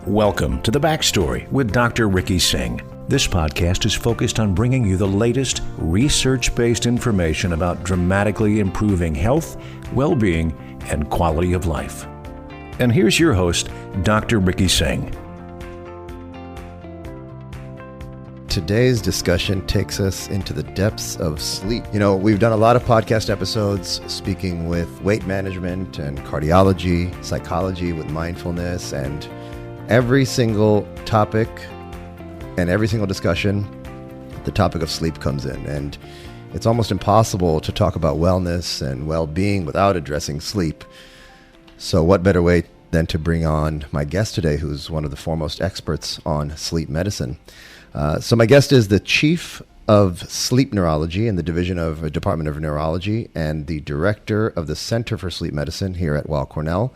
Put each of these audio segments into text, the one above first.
Welcome to The Backstory with Dr. Ricky Singh. This podcast is focused on bringing you the latest research-based information about dramatically improving health, well-being, and quality of life. And here's your host, Dr. Ricky Singh. Today's discussion takes us into the depths of sleep. You know, we've done a lot of podcast episodes speaking with weight management and cardiology, psychology with mindfulness, and every single topic and every single discussion, the topic of sleep comes in. And it's almost impossible to talk about wellness and well-being without addressing sleep. So what better way than to bring on my guest today, who's one of the foremost experts on sleep medicine. So my guest is the Chief of Sleep Neurology in the Division of Department of Neurology and the Director of the Center for Sleep Medicine here at Weill Cornell.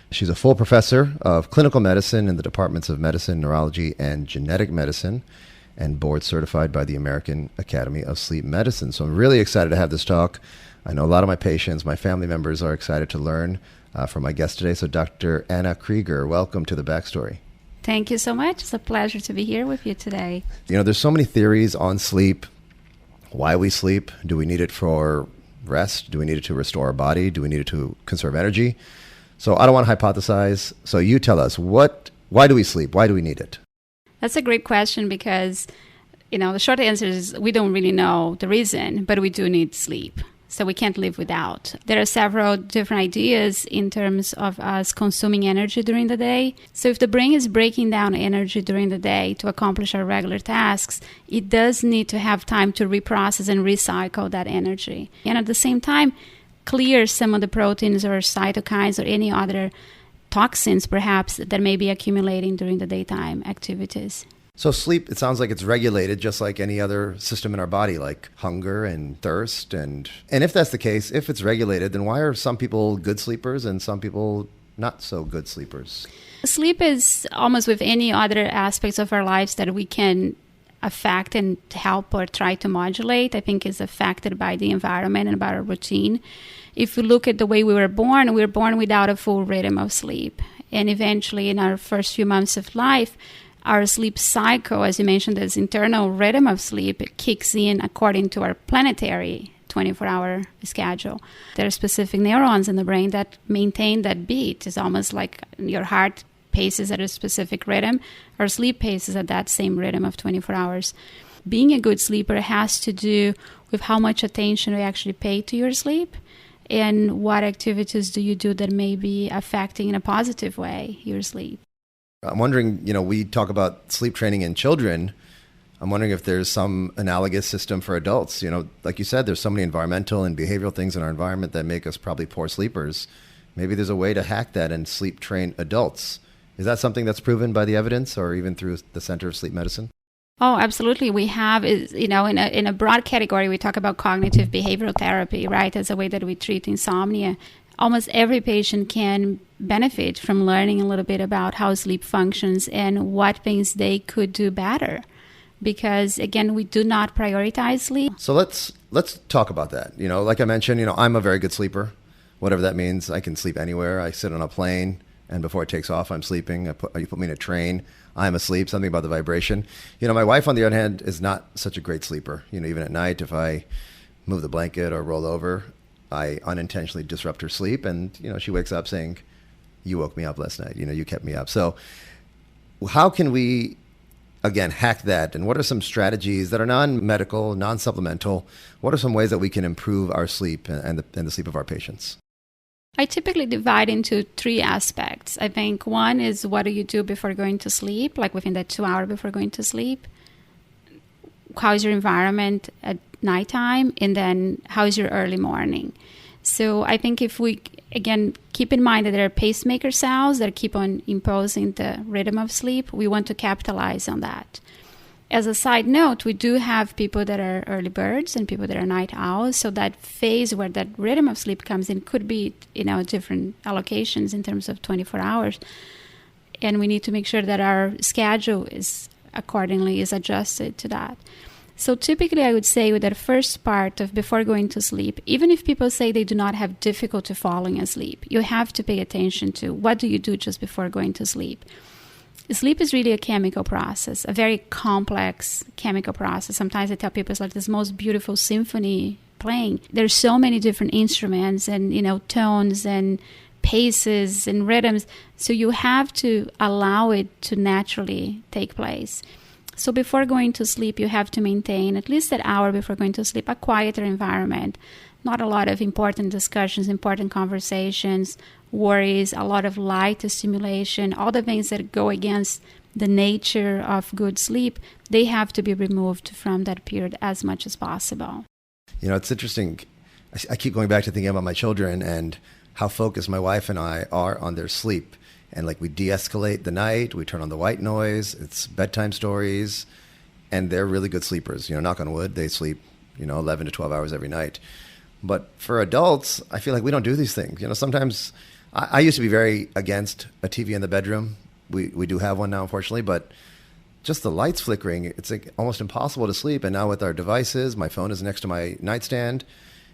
She's a full professor of clinical medicine in the Departments of Medicine, Neurology and Genetic Medicine, and board certified by the American Academy of Sleep Medicine. So I'm really excited to have this talk. I know a lot of my patients, my family members are excited to learn from my guest today. So Dr. Anna Krieger, welcome to The Backstory. Thank you so much. It's a pleasure to be here with you today. You know, there's so many theories on sleep, why we sleep. Do we need it for rest? Do we need it to restore our body? Do we need it to conserve energy? So I don't want to hypothesize. So you tell us, why do we sleep? Why do we need it? That's a great question because, the short answer is we don't really know the reason, but we do need sleep. So we can't live without. There are several different ideas in terms of us consuming energy during the day. So if the brain is breaking down energy during the day to accomplish our regular tasks, it does need to have time to reprocess and recycle that energy. And at the same time, clear some of the proteins or cytokines or any other toxins perhaps that may be accumulating during the daytime activities. So sleep, it sounds like it's regulated just like any other system in our body, like hunger and thirst. And if that's the case, if it's regulated, then why are some people good sleepers and some people not so good sleepers? Sleep is almost with any other aspects of our lives that we can affect and help or try to modulate, I think is affected by the environment and by our routine. If we look at the way we were born without a full rhythm of sleep. And eventually in our first few months of life, our sleep cycle, as you mentioned, this internal rhythm of sleep kicks in according to our planetary 24-hour schedule. There are specific neurons in the brain that maintain that beat. It's almost like your heart paces at a specific rhythm, or sleep paces at that same rhythm of 24 hours. Being a good sleeper has to do with how much attention we actually pay to your sleep and what activities do you do that may be affecting in a positive way your sleep. I'm wondering, we talk about sleep training in children. I'm wondering if there's some analogous system for adults. Like you said, there's so many environmental and behavioral things in our environment that make us probably poor sleepers. Maybe there's a way to hack that and sleep train adults. Is that something that's proven by the evidence or even through the Center of Sleep Medicine? Oh, absolutely. We have, in a broad category, we talk about cognitive behavioral therapy, right, as a way that we treat insomnia. Almost every patient can benefit from learning a little bit about how sleep functions and what things they could do better. Because, again, we do not prioritize sleep. So let's talk about that. Like I mentioned, I'm a very good sleeper, whatever that means. I can sleep anywhere. I sit on a plane, and before it takes off, I'm sleeping. You put me in a train, I'm asleep, something about the vibration. My wife, on the other hand, is not such a great sleeper. Even at night, if I move the blanket or roll over, I unintentionally disrupt her sleep. And, she wakes up saying, you woke me up last night. You kept me up. So how can we, again, hack that? And what are some strategies that are non-medical, non-supplemental? What are some ways that we can improve our sleep and the sleep of our patients? I typically divide into three aspects. I think one is what do you do before going to sleep, like within that 2 hours before going to sleep? How is your environment at nighttime? And then how is your early morning? So I think if we, again, keep in mind that there are pacemaker cells that keep on imposing the rhythm of sleep, we want to capitalize on that. As a side note, we do have people that are early birds and people that are night owls. So that phase where that rhythm of sleep comes in could be, different allocations in terms of 24 hours. And we need to make sure that our schedule is adjusted to that. So typically I would say with that first part of before going to sleep, even if people say they do not have difficulty falling asleep, you have to pay attention to what do you do just before going to sleep. Sleep is really a chemical process, a very complex chemical process. Sometimes I tell people it's like this most beautiful symphony playing. There's so many different instruments and, tones and paces and rhythms. So you have to allow it to naturally take place. So before going to sleep, you have to maintain at least an hour before going to sleep, a quieter environment. Not a lot of important discussions, important conversations, worries, a lot of light stimulation, all the things that go against the nature of good sleep, they have to be removed from that period as much as possible. It's interesting. I keep going back to thinking about my children and how focused my wife and I are on their sleep. And we de-escalate the night, we turn on the white noise, it's bedtime stories, and they're really good sleepers. Knock on wood, they sleep, 11 to 12 hours every night. But for adults, I feel like we don't do these things. Sometimes I used to be very against a TV in the bedroom. We do have one now, unfortunately, but just the lights flickering, it's almost impossible to sleep. And now with our devices, my phone is next to my nightstand.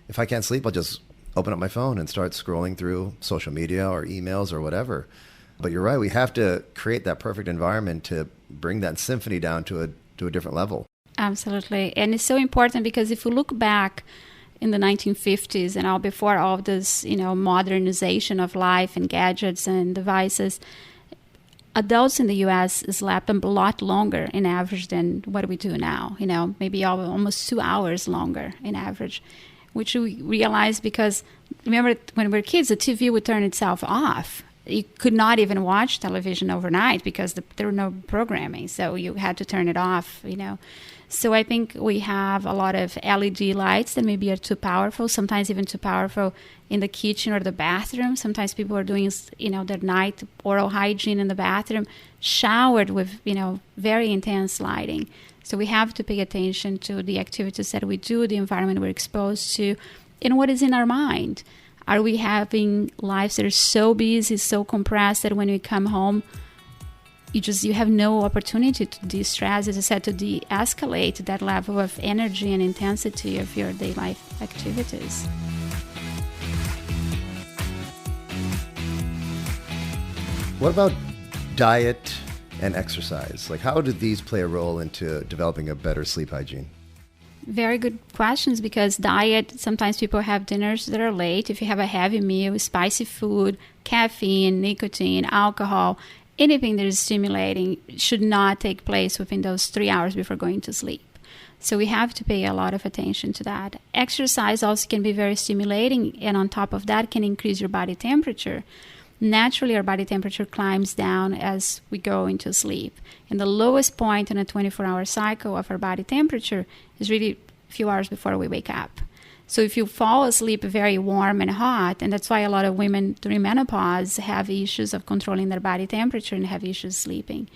If I can't sleep, I'll just open up my phone and start scrolling through social media or emails or whatever. But you're right, we have to create that perfect environment to bring that symphony down to a different level. Absolutely. And it's so important because if you look back in the 1950s and all before all this, modernization of life and gadgets and devices, adults in the U.S. slept a lot longer in average than what we do now, maybe almost 2 hours longer in average, which we realized because, remember, when we were kids, the TV would turn itself off. You could not even watch television overnight because there were no programming, so you had to turn it off, So I think we have a lot of LED lights that maybe are too powerful, sometimes even too powerful in the kitchen or the bathroom. Sometimes people are doing, their night oral hygiene in the bathroom, showered with, very intense lighting. So we have to pay attention to the activities that we do, the environment we're exposed to, and what is in our mind. Are we having lives that are so busy, so compressed that when we come home, you have no opportunity to de-stress, as I said, to de-escalate that level of energy and intensity of your daily life activities. What about diet and exercise? How do these play a role into developing a better sleep hygiene? Very good questions, because diet, sometimes people have dinners that are late. If you have a heavy meal, spicy food, caffeine, nicotine, alcohol, anything that is stimulating should not take place within those 3 hours before going to sleep. So we have to pay a lot of attention to that. Exercise also can be very stimulating, and on top of that can increase your body temperature. Naturally, our body temperature climbs down as we go into sleep. And the lowest point in a 24-hour cycle of our body temperature is really a few hours before we wake up. So if you fall asleep very warm and hot, and that's why a lot of women during menopause have issues of controlling their body temperature and have issues sleeping.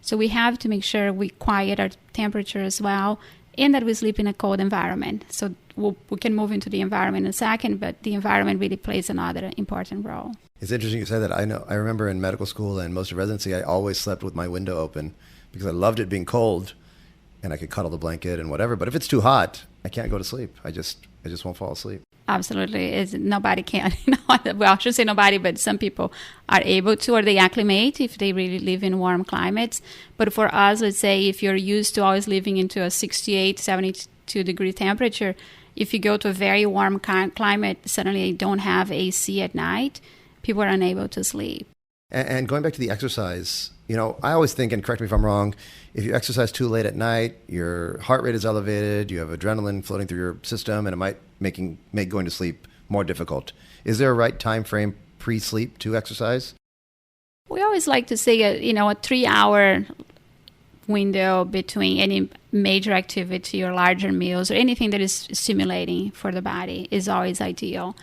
So we have to make sure we quiet our temperature as well, and that we sleep in a cold environment. So we can move into the environment in a second, but the environment really plays another important role. It's interesting you say that. I remember in medical school and most of residency, I always slept with my window open because I loved it being cold and I could cuddle the blanket and whatever. But if it's too hot, I can't go to sleep. I just won't fall asleep. Absolutely. Nobody can. Well, I shouldn't say nobody, but some people are able to, or they acclimate if they really live in warm climates. But for us, let's say if you're used to always living into a 68, 72 degree temperature, if you go to a very warm climate, suddenly you don't have AC at night, people are unable to sleep. And going back to the exercise, I always think, and correct me if I'm wrong, if you exercise too late at night, your heart rate is elevated, you have adrenaline floating through your system, and it might make going to sleep more difficult. Is there a right time frame pre-sleep to exercise? We always like to say a 3-hour window between any major activity or larger meals or anything that is stimulating for the body is always ideal.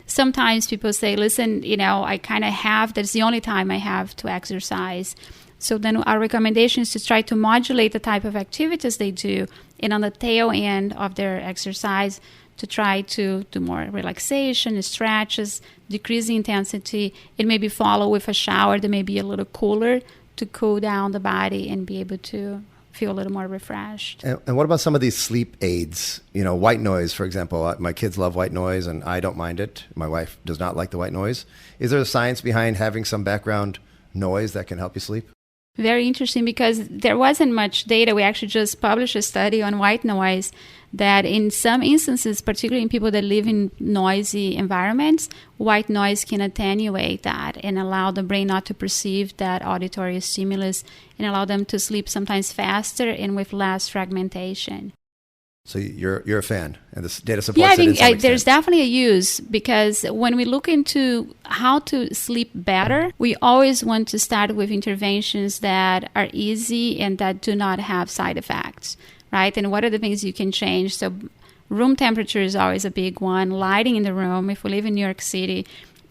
Sometimes people say, listen, I kind of that's the only time I have to exercise. So then our recommendation is to try to modulate the type of activities they do, and on the tail end of their exercise to try to do more relaxation, stretches, decrease the intensity. It may be followed with a shower that may be a little cooler to cool down the body and be able to feel a little more refreshed. And what about some of these sleep aids? White noise, for example. My kids love white noise, and I don't mind it. My wife does not like the white noise. Is there a science behind having some background noise that can help you sleep? Very interesting, because there wasn't much data. We actually just published a study on white noise that in some instances, particularly in people that live in noisy environments, white noise can attenuate that and allow the brain not to perceive that auditory stimulus and allow them to sleep sometimes faster and with less fragmentation. So you're a fan, and this data supports I it in think some extent. there's definitely a use, because when we look into how to sleep better, we always want to start with interventions that are easy and that do not have side effects, right? And what are the things you can change? So room temperature is always a big one. Lighting in the room. If we live in New York City,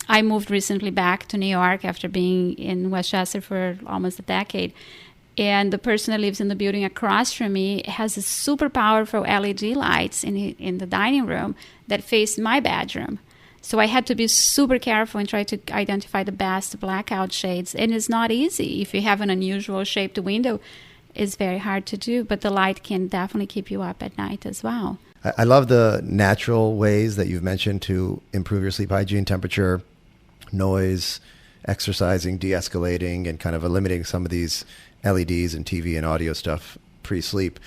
I moved recently back to New York after being in Westchester for almost a decade. And the person that lives in the building across from me has a super powerful LED lights in the dining room that face my bedroom. So I had to be super careful and try to identify the best blackout shades. And it's not easy. If you have an unusual shaped window, it's very hard to do. But the light can definitely keep you up at night as well. I love the natural ways that you've mentioned to improve your sleep hygiene: temperature, noise, exercising, de-escalating, and kind of eliminating some of these LEDs and TV and audio stuff pre-sleep.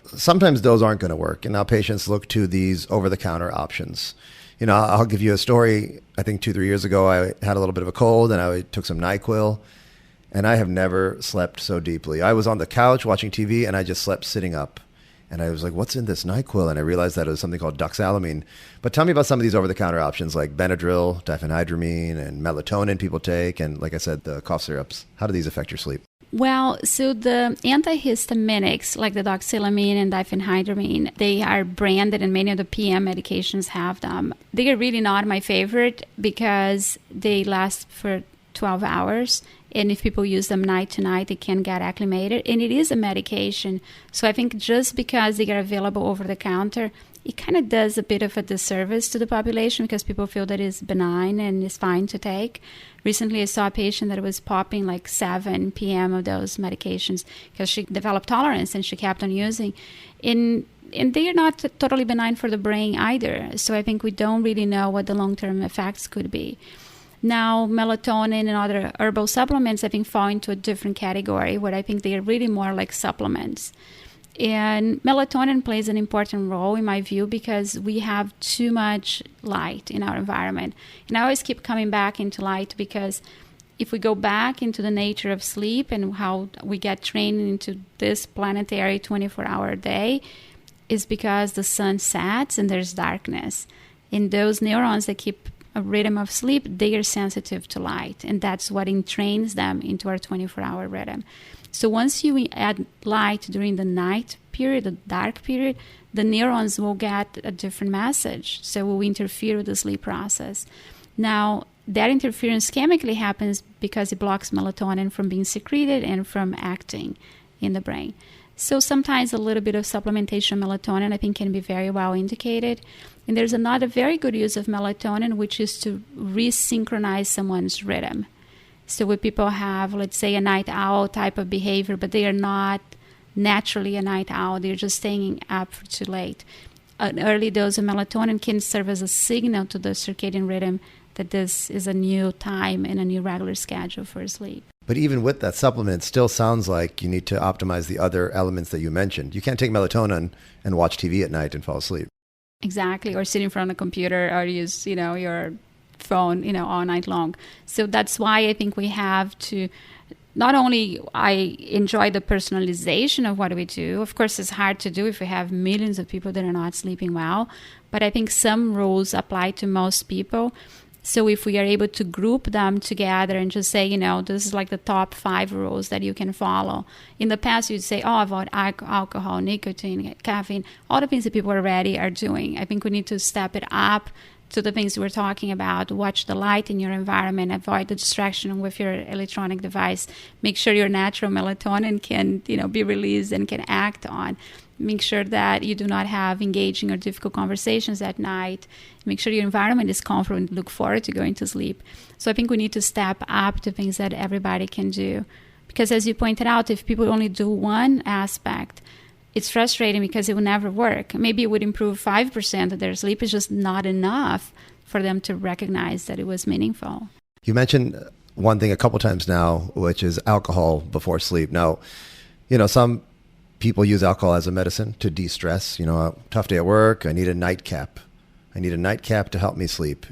Sometimes those aren't going to work, and now patients look to these over-the-counter options. You know, I'll give you a story. I think 2-3 years ago, I had a little bit of a cold, and I took some NyQuil, and I have never slept so deeply. I was on the couch watching TV, and I just slept sitting up. And I was like, what's in this NyQuil? And I realized that it was something called Deescalate. But tell me about some of these over-the-counter options like Benadryl, diphenhydramine, and melatonin people take, and like I said, the cough syrups. How do these affect your sleep? Well, so the antihistaminics, like the doxylamine and diphenhydramine, they are branded, and many of the PM medications have them. They are really not my favorite because they last for 12 hours. And if people use them night to night, they can get acclimated. And it is a medication. So I think just because they are available over the counter, it kind of does a bit of a disservice to the population because people feel that it's benign and it's fine to take. Recently, I saw a patient that was popping like 7 p.m. of those medications because she developed tolerance and she kept on using. And they are not totally benign for the brain either. So I think we don't really know what the long-term effects could be. Now, melatonin and other herbal supplements, I think, fall into a different category where I think they are really more like supplements. And melatonin plays an important role in my view because we have too much light in our environment. And I always keep coming back into light because if we go back into the nature of sleep and how we get trained into this planetary 24-hour day, is because the sun sets and there's darkness. And those neurons that keep a rhythm of sleep, they are sensitive to light. And that's what entrains them into our 24-hour rhythm. So once you add light during the night period, the dark period, the neurons will get a different message. So it will interfere with the sleep process. Now, that interference chemically happens because it blocks melatonin from being secreted and from acting in the brain. So sometimes a little bit of supplementation of melatonin, I think, can be very well indicated. And there's another very good use of melatonin, which is to resynchronize someone's rhythm. So when people have, let's say, a night owl type of behavior, but they are not naturally a night owl, they're just staying up for too late. An early dose of melatonin can serve as a signal to the circadian rhythm that this is a new time and a new regular schedule for sleep. But even with that supplement, it still sounds like you need to optimize the other elements that you mentioned. You can't take melatonin and watch TV at night and fall asleep. Exactly, or sit in front of a computer or use, your phone, all night long. So that's why I think we have to, not only I enjoy the personalization of what we do. Of course, it's hard to do if we have millions of people that are not sleeping well, but I think some rules apply to most people. So if we are able to group them together and just say, this is like the top 5 rules that you can follow. In the past, you'd say, avoid alcohol, nicotine, caffeine, all the things that people already are doing. I think we need to step it up to the things we're talking about. Watch the light in your environment, avoid the distraction with your electronic device. Make sure your natural melatonin can, be released and can act on. Make sure that you do not have engaging or difficult conversations at night. Make sure your environment is comfortable and look forward to going to sleep. So I think we need to step up to things that everybody can do. Because as you pointed out, if people only do one aspect, it's frustrating because it will never work. Maybe it would improve 5% of their sleep. It's just not enough for them to recognize that it was meaningful. You mentioned one thing a couple times now, which is alcohol before sleep. Now, some people use alcohol as a medicine to de-stress. A tough day at work, I need a nightcap. I need a nightcap to help me sleep.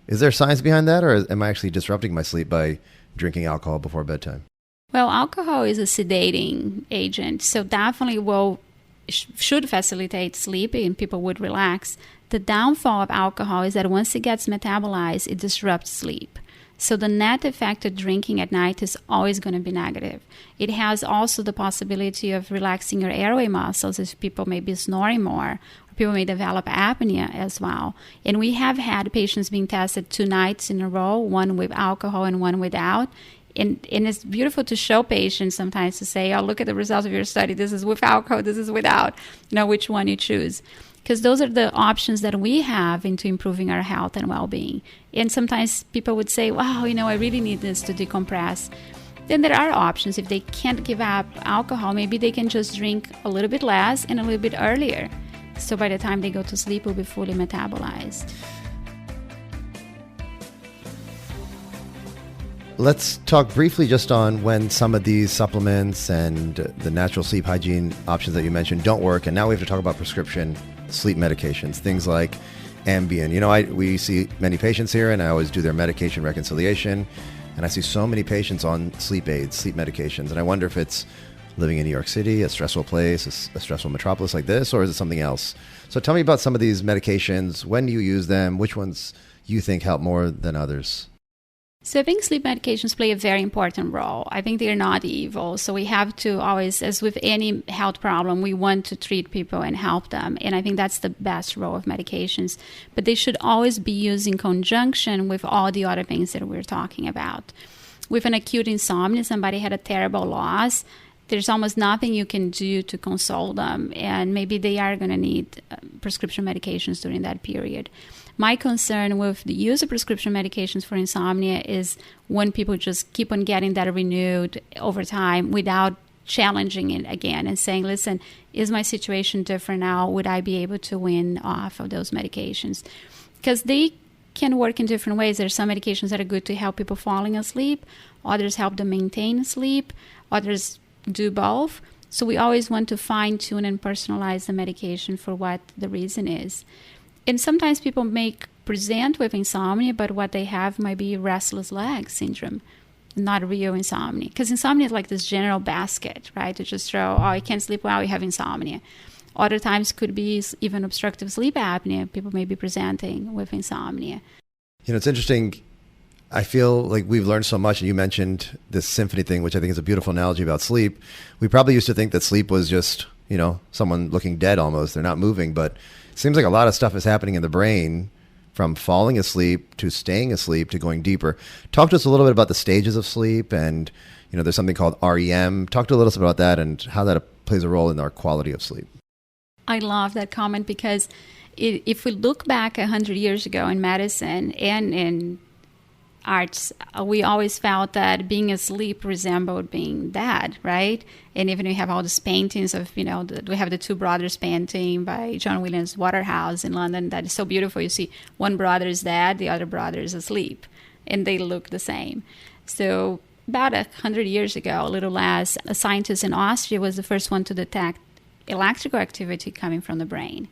Is there science behind that, or am I actually disrupting my sleep by drinking alcohol before bedtime? Well, alcohol is a sedating agent, so definitely should facilitate sleep and people would relax. The downfall of alcohol is that once it gets metabolized, it disrupts sleep. So the net effect of drinking at night is always going to be negative. It has also the possibility of relaxing your airway muscles if people may be snoring more. People may develop apnea as well. And we have had patients being tested 2 nights in a row, one with alcohol and one without. And it's beautiful to show patients sometimes to say, oh, look at the results of your study. This is with alcohol, this is without. Which one you choose. Because those are the options that we have into improving our health and well-being. And sometimes people would say, wow, I really need this to decompress. Then there are options. If they can't give up alcohol, maybe they can just drink a little bit less and a little bit earlier. So by the time they go to sleep, it will be fully metabolized. Let's talk briefly just on when some of these supplements and the natural sleep hygiene options that you mentioned don't work. And now we have to talk about prescription sleep medications, things like Ambien. We see many patients here, and I always do their medication reconciliation. And I see so many patients on sleep aids, sleep medications. And I wonder if it's living in New York City, a stressful place, a stressful metropolis like this, or is it something else? So tell me about some of these medications. When do you use them? Which ones you think help more than others? So I think sleep medications play a very important role. I think they're not evil. So we have to always, as with any health problem, we want to treat people and help them. And I think that's the best role of medications. But they should always be used in conjunction with all the other things that we're talking about. With an acute insomnia, somebody had a terrible loss, there's almost nothing you can do to console them. And maybe they are going to need prescription medications during that period. My concern with the use of prescription medications for insomnia is when people just keep on getting that renewed over time without challenging it again and saying, listen, is my situation different now? Would I be able to win off of those medications? Because they can work in different ways. There are some medications that are good to help people falling asleep. Others help them maintain sleep. Others do both. So we always want to fine-tune and personalize the medication for what the reason is. And sometimes people may present with insomnia, but what they have might be restless leg syndrome, not real insomnia. Because insomnia is like this general basket, right? To just throw, I can't sleep well, you have insomnia. Other times could be even obstructive sleep apnea. People may be presenting with insomnia. It's interesting. I feel like we've learned so much. And you mentioned this symphony thing, which I think is a beautiful analogy about sleep. We probably used to think that sleep was just, someone looking dead almost. They're not moving, but it seems like a lot of stuff is happening in the brain, from falling asleep to staying asleep to going deeper. Talk to us a little bit about the stages of sleep, and there's something called REM. Talk to us about that and how that plays a role in our quality of sleep. I love that comment because if we look back 100 years ago in medicine and in arts, we always felt that being asleep resembled being dead, right? And even we have all these paintings of, we have the Two Brothers painting by John Williams Waterhouse in London that is so beautiful. You see one brother is dead, the other brother is asleep, and they look the same. So about 100 years ago, a little less, a scientist in Austria was the first one to detect electrical activity coming from the brain.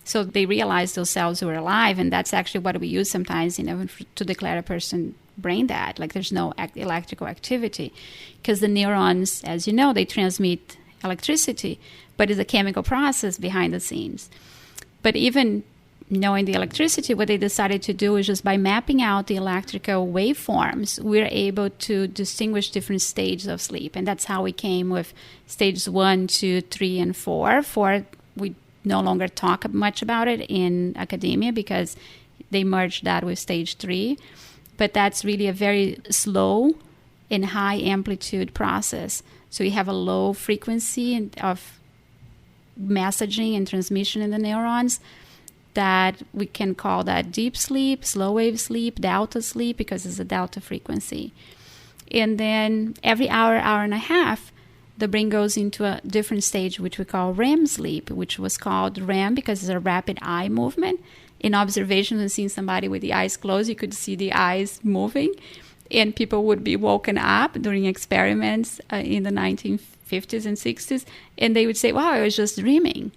So they realized those cells were alive, and that's actually what we use sometimes, to declare a person brain dead, like there's no electrical activity. Because the neurons, as you know, they transmit electricity, but it's a chemical process behind the scenes. But even knowing the electricity, what they decided to do is just by mapping out the electrical waveforms, we're able to distinguish different stages of sleep. And that's how we came with stages 1, 2, 3, and 4. 4, we no longer talk much about it in academia because they merged that with stage 3. But that's really a very slow and high amplitude process. So you have a low frequency of messaging and transmission in the neurons that we can call that deep sleep, slow wave sleep, delta sleep, because it's a delta frequency. And then every hour, hour and a half, the brain goes into a different stage, which we call REM sleep, which was called REM because it's a rapid eye movement. In observation, when seeing somebody with the eyes closed, you could see the eyes moving. and people would be woken up during experiments in the 1950s and 60s, and they would say, wow, I was just dreaming.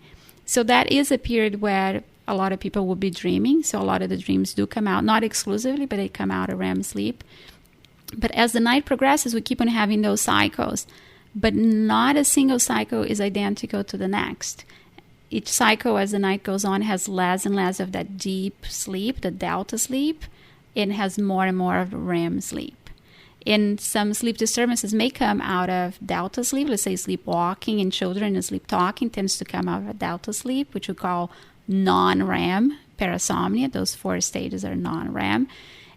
So that is a period where a lot of people will be dreaming. So a lot of the dreams do come out, not exclusively, but they come out of REM sleep. But as the night progresses, we keep on having those cycles. But not a single cycle is identical to the next. Each cycle, as the night goes on, has less and less of that deep sleep, the delta sleep, and has more and more of REM sleep. And some sleep disturbances may come out of delta sleep. Let's say sleepwalking in children and sleep talking tends to come out of delta sleep, which we call non-REM parasomnia. Those 4 stages are non-REM.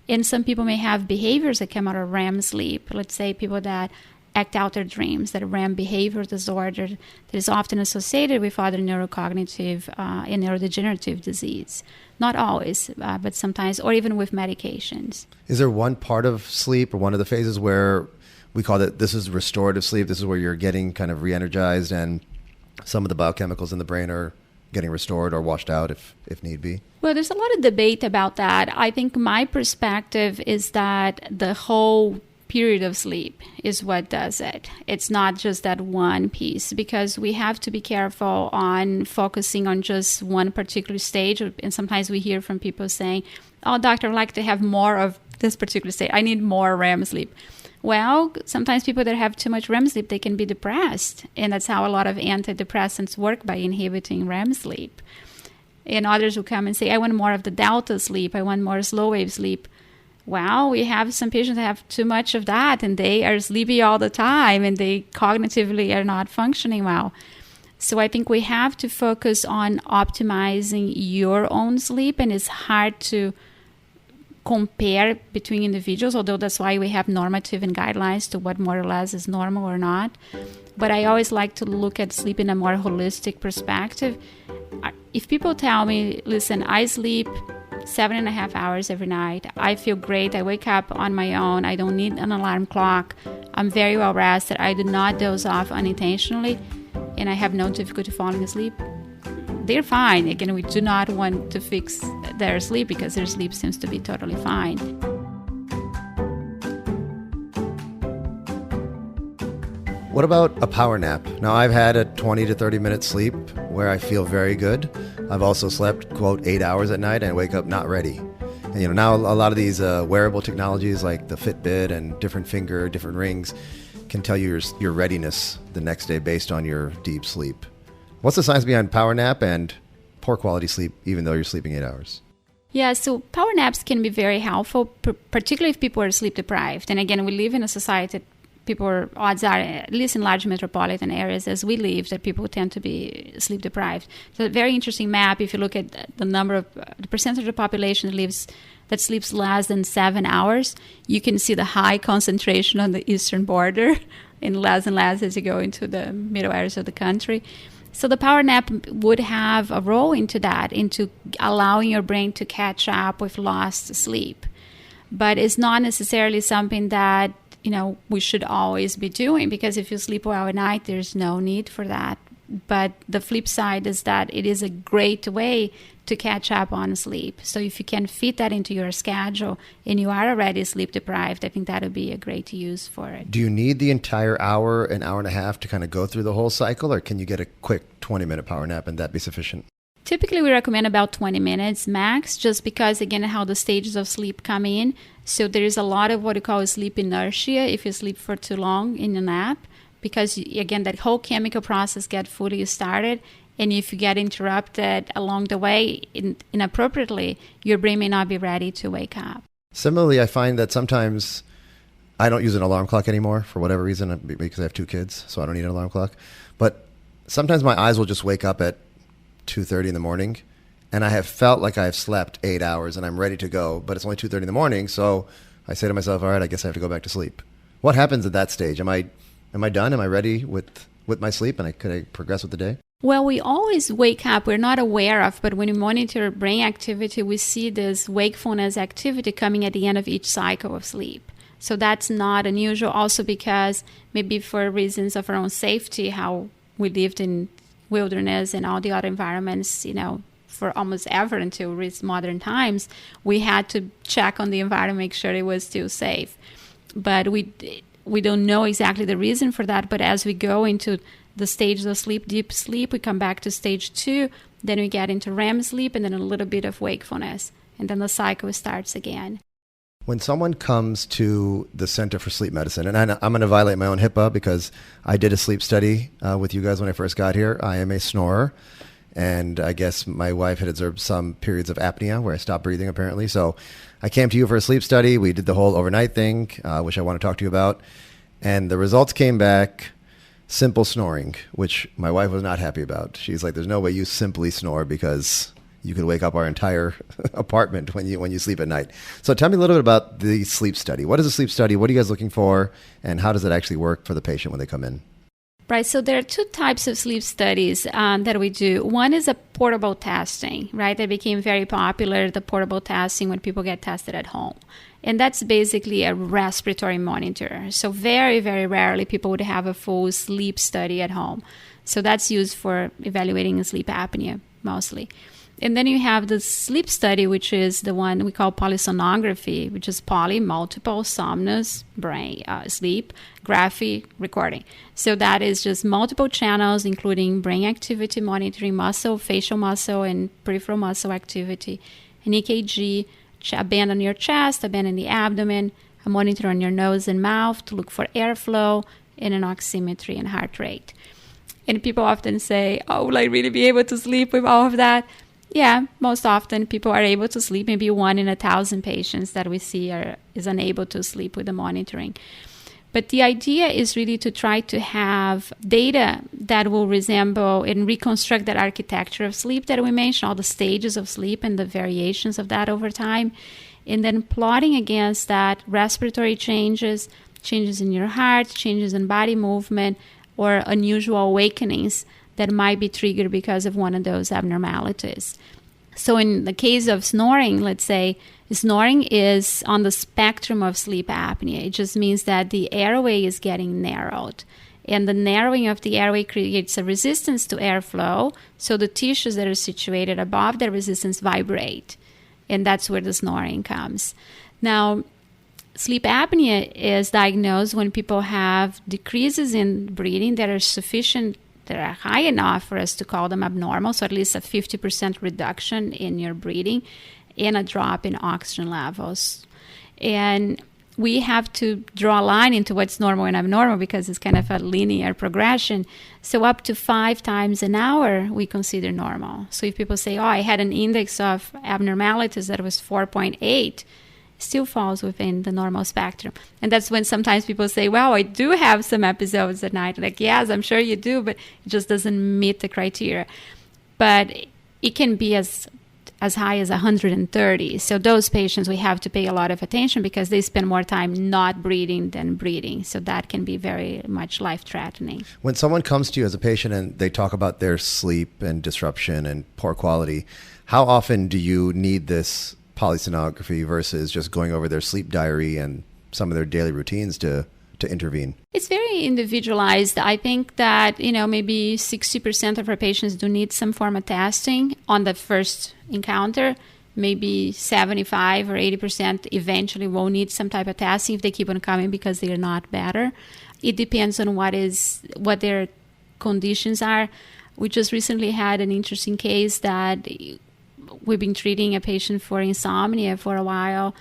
And some people may have behaviors that come out of REM sleep. Let's say people that act out their dreams, that REM behavior disorder that is often associated with other neurocognitive and neurodegenerative disease. Not always, but sometimes, or even with medications. Is there one part of sleep or one of the phases where we call it, this is restorative sleep, this is where you're getting kind of re-energized and some of the biochemicals in the brain are getting restored or washed out if need be? Well, there's a lot of debate about that. I think my perspective is that the whole period of sleep is what does it. It's not just that one piece, because we have to be careful on focusing on just one particular stage. And sometimes we hear from people saying, oh, doctor, I'd like to have more of this particular stage. I need more REM sleep. Well, sometimes people that have too much REM sleep, they can be depressed. And that's how a lot of antidepressants work, by inhibiting REM sleep. And others will come and say, I want more of the delta sleep. I want more slow wave sleep. Well, we have some patients that have too much of that, and they are sleepy all the time, and they cognitively are not functioning well. So I think we have to focus on optimizing your own sleep, and it's hard to compare between individuals, although that's why we have normative and guidelines to what more or less is normal or not. But I always like to look at sleep in a more holistic perspective. If people tell me, listen, I sleep 7.5 hours every night, I feel great, I wake up on my own, I don't need an alarm clock, I'm very well rested, I do not doze off unintentionally, and I have no difficulty falling asleep, they're fine. Again, we do not want to fix their sleep because their sleep seems to be totally fine. What about a power nap? Now, I've had a 20 to 30 minute sleep where I feel very good. I've also slept, quote, 8 hours at night and wake up not ready. And, now a lot of these wearable technologies like the Fitbit and different rings can tell you your readiness the next day based on your deep sleep. What's the science behind power nap and poor quality sleep, even though you're sleeping 8 hours? Yeah, so power naps can be very helpful, particularly if people are sleep deprived. And again, we live in a society that odds are, at least in large metropolitan areas as we live, that people tend to be sleep deprived. So a very interesting map, if you look at the percentage of the population that sleeps less than 7 hours, you can see the high concentration on the eastern border and less as you go into the middle areas of the country. So the power nap would have a role into that, into allowing your brain to catch up with lost sleep. But it's not necessarily something that we should always be doing, because if you sleep well at night, there's no need for that. But the flip side is that it is a great way to catch up on sleep. So if you can fit that into your schedule and you are already sleep deprived, I think that would be a great use for it. Do you need the entire hour, an hour and a half to kind of go through the whole cycle, or can you get a quick 20-minute power nap and that be sufficient? Typically, we recommend about 20 minutes max, just because, again, how the stages of sleep come in. So there is a lot of what we call sleep inertia if you sleep for too long in a nap, because, again, that whole chemical process gets fully started. And if you get interrupted along the way inappropriately, your brain may not be ready to wake up. Similarly, I find that sometimes I don't use an alarm clock anymore for whatever reason, because I have 2 kids, so I don't need an alarm clock. But sometimes my eyes will just wake up at 2:30 in the morning, and I have felt like I've slept 8 hours and I'm ready to go, but it's only 2:30 in the morning, so I say to myself, all right, I guess I have to go back to sleep. What happens at that stage? Am I done? Am I ready with my sleep, and could I progress with the day? Well, we always wake up. We're not aware of, but when we monitor brain activity, we see this wakefulness activity coming at the end of each cycle of sleep. So that's not unusual, also because maybe for reasons of our own safety, how we lived in wilderness and all the other environments, for almost ever until modern times, we had to check on the environment, make sure it was still safe. but we don't know exactly the reason for that. But as we go into the stage of sleep, deep sleep, we come back to stage 2, then we get into REM sleep, and then a little bit of wakefulness, and then the cycle starts again. When someone comes to the Center for Sleep Medicine, and I'm going to violate my own HIPAA because I did a sleep study with you guys when I first got here. I am a snorer, and I guess my wife had observed some periods of apnea where I stopped breathing apparently. So I came to you for a sleep study. We did the whole overnight thing, which I want to talk to you about. And the results came back simple snoring, which my wife was not happy about. She's like, there's no way you simply snore because you could wake up our entire apartment when you sleep at night. So tell me a little bit about the sleep study. What is a sleep study? What are you guys looking for? And how does it actually work for the patient when they come in? Right. So there are 2 types of sleep studies that we do. One is a portable testing, right? That became very popular, the portable testing when people get tested at home. And that's basically a respiratory monitor. So very, very rarely people would have a full sleep study at home. So that's used for evaluating sleep apnea mostly. And then you have the sleep study, which is the one we call polysomnography, which is multiple, somnus, brain, sleep, graphy, recording. So that is just multiple channels, including brain activity monitoring, muscle, facial muscle, and peripheral muscle activity, an EKG, a band on your chest, a band in the abdomen, a monitor on your nose and mouth to look for airflow, and an oximetry and heart rate. And people often say, oh, will I really be able to sleep with all of that? Yeah, most often people are able to sleep. Maybe 1 in 1,000 patients that we see is unable to sleep with the monitoring. But the idea is really to try to have data that will resemble and reconstruct that architecture of sleep that we mentioned, all the stages of sleep and the variations of that over time, and then plotting against that respiratory changes in your heart, changes in body movement, or unusual awakenings that might be triggered because of one of those abnormalities. So in the case of snoring, let's say, snoring is on the spectrum of sleep apnea. It just means that the airway is getting narrowed. And the narrowing of the airway creates a resistance to airflow, so the tissues that are situated above the resistance vibrate. And that's where the snoring comes. Now, sleep apnea is diagnosed when people have decreases in breathing that are sufficient, that are high enough for us to call them abnormal, so at least a 50% reduction in your breathing and a drop in oxygen levels. And we have to draw a line into what's normal and abnormal because it's kind of a linear progression. So up to 5 times an hour, we consider normal. So if people say, oh, I had an index of abnormalities that was 4.8, still falls within the normal spectrum. And that's when sometimes people say, well, I do have some episodes at night. Like, yes, I'm sure you do, but it just doesn't meet the criteria. But it can be as high as 130. So those patients, we have to pay a lot of attention because they spend more time not breathing than breathing. So that can be very much life-threatening. When someone comes to you as a patient and they talk about their sleep and disruption and poor quality, how often do you need this polysomnography versus just going over their sleep diary and some of their daily routines to intervene? It's very individualized. I think that, maybe 60% of our patients do need some form of testing on the first encounter. Maybe 75 or 80% eventually will need some type of testing if they keep on coming because they are not better. It depends on what their conditions are. We just recently had an interesting case that we've been treating a patient for insomnia for a while,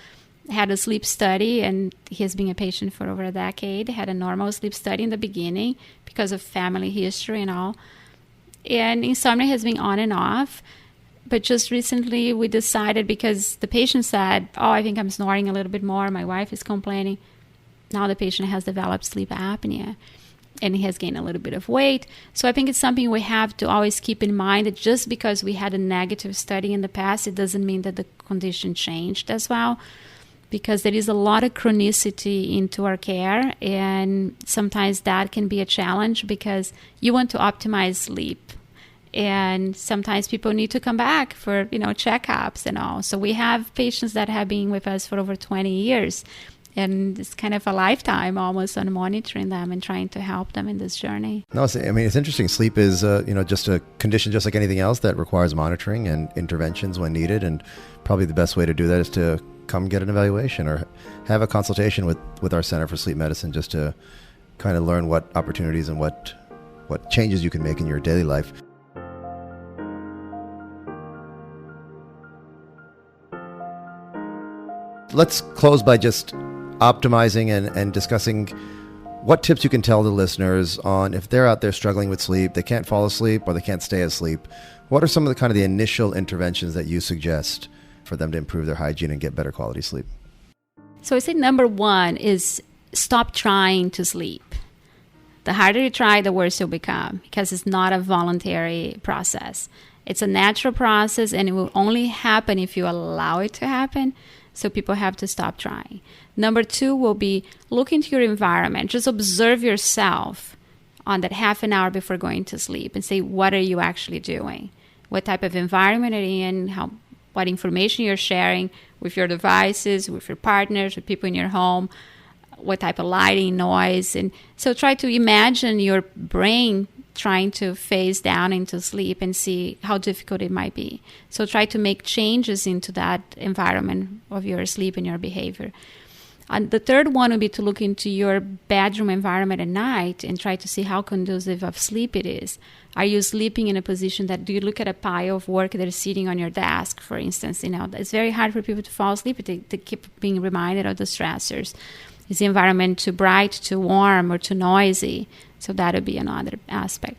had a sleep study, and he has been a patient for over a decade, had a normal sleep study in the beginning because of family history and all. And insomnia has been on and off. But just recently we decided, because the patient said, oh, I think I'm snoring a little bit more. My wife is complaining. Now the patient has developed sleep apnea and he has gained a little bit of weight. So I think it's something we have to always keep in mind, that just because we had a negative study in the past, it doesn't mean that the condition changed as well, because there is a lot of chronicity into our care, and sometimes that can be a challenge because you want to optimize sleep. And sometimes people need to come back for, checkups and all. So we have patients that have been with us for over 20 years. And it's kind of a lifetime almost on monitoring them and trying to help them in this journey. No, it's interesting. Sleep is, just a condition just like anything else that requires monitoring and interventions when needed. And probably the best way to do that is to come get an evaluation or have a consultation with our Center for Sleep Medicine just to kind of learn what opportunities and what changes you can make in your daily life. Let's close by just optimizing and discussing what tips you can tell the listeners on if they're out there struggling with sleep, they can't fall asleep or they can't stay asleep. What are some of the initial interventions that you suggest for them to improve their hygiene and get better quality sleep? So I say number one is stop trying to sleep. The harder you try, the worse you'll become, because it's not a voluntary process. It's a natural process, and it will only happen if you allow it to happen. So people have to stop trying. Number two will be look into your environment. Just observe yourself on that half an hour before going to sleep and say, what are you actually doing? What type of environment are you in? What information you're sharing with your devices, with your partners, with people in your home, what type of lighting, noise. And so try to imagine your brain trying to phase down into sleep and see how difficult it might be. So try to make changes into that environment of your sleep and your behavior. And the third one would be to look into your bedroom environment at night and try to see how conducive of sleep it is. Are you sleeping in a position do you look at a pile of work that is sitting on your desk, for instance? It's very hard for people to fall asleep. They keep being reminded of the stressors. Is the environment too bright, too warm, or too noisy? So that would be another aspect.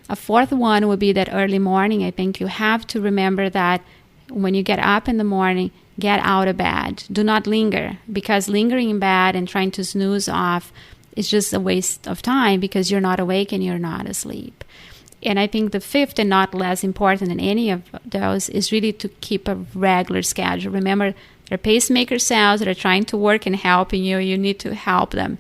A fourth one would be that early morning. I think you have to remember that when you get up in the morning, get out of bed. Do not linger, because lingering in bed and trying to snooze off is just a waste of time because you're not awake and you're not asleep. And I think the fifth, and not less important than any of those, is really to keep a regular schedule. Remember, there are pacemaker cells that are trying to work and helping you. You need to help them.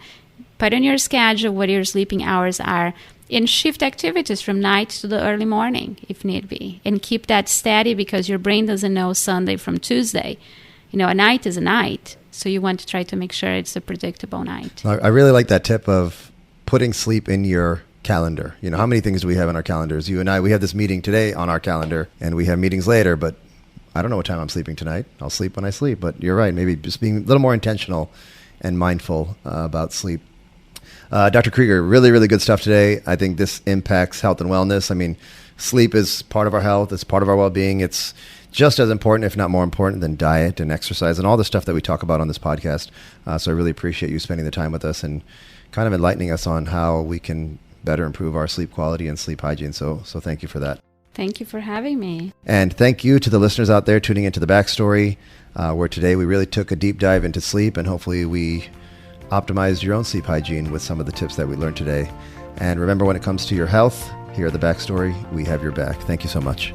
Put on your schedule what your sleeping hours are and shift activities from night to the early morning if need be. And keep that steady because your brain doesn't know Sunday from Tuesday. A night is a night. So you want to try to make sure it's a predictable night. I really like that tip of putting sleep in your calendar. How many things do we have in our calendars? You and I, we have this meeting today on our calendar and we have meetings later, but I don't know what time I'm sleeping tonight. I'll sleep when I sleep. But you're right. Maybe just being a little more intentional and mindful about sleep. Dr. Krieger, really, really good stuff today. I think this impacts health and wellness. I mean, sleep is part of our health. It's part of our well-being. It's just as important, if not more important, than diet and exercise and all the stuff that we talk about on this podcast. So I really appreciate you spending the time with us and kind of enlightening us on how we can better improve our sleep quality and sleep hygiene. So thank you for that. Thank you for having me. And thank you to the listeners out there tuning into The Backstory, where today we really took a deep dive into sleep, and hopefully we optimized your own sleep hygiene with some of the tips that we learned today. And remember, when it comes to your health, here at The Backstory, we have your back. Thank you so much.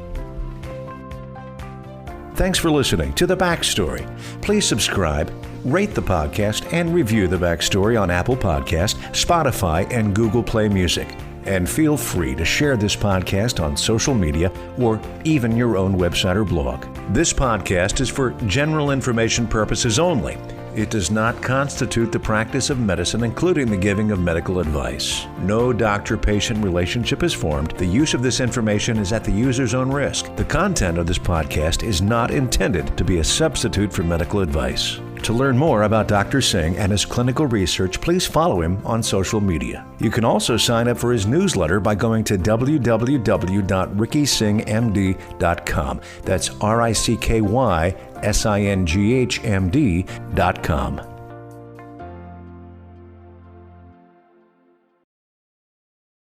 Thanks for listening to The Backstory. Please subscribe, rate the podcast, and review The Backstory on Apple Podcasts, Spotify, and Google Play Music. And feel free to share this podcast on social media or even your own website or blog. This podcast is for general information purposes only. It does not constitute the practice of medicine, including the giving of medical advice. No doctor-patient relationship is formed. The use of this information is at the user's own risk. The content of this podcast is not intended to be a substitute for medical advice. To learn more about Dr. Singh and his clinical research, please follow him on social media. You can also sign up for his newsletter by going to www.rickysinghmd.com. That's RICKYSINGHMD.com.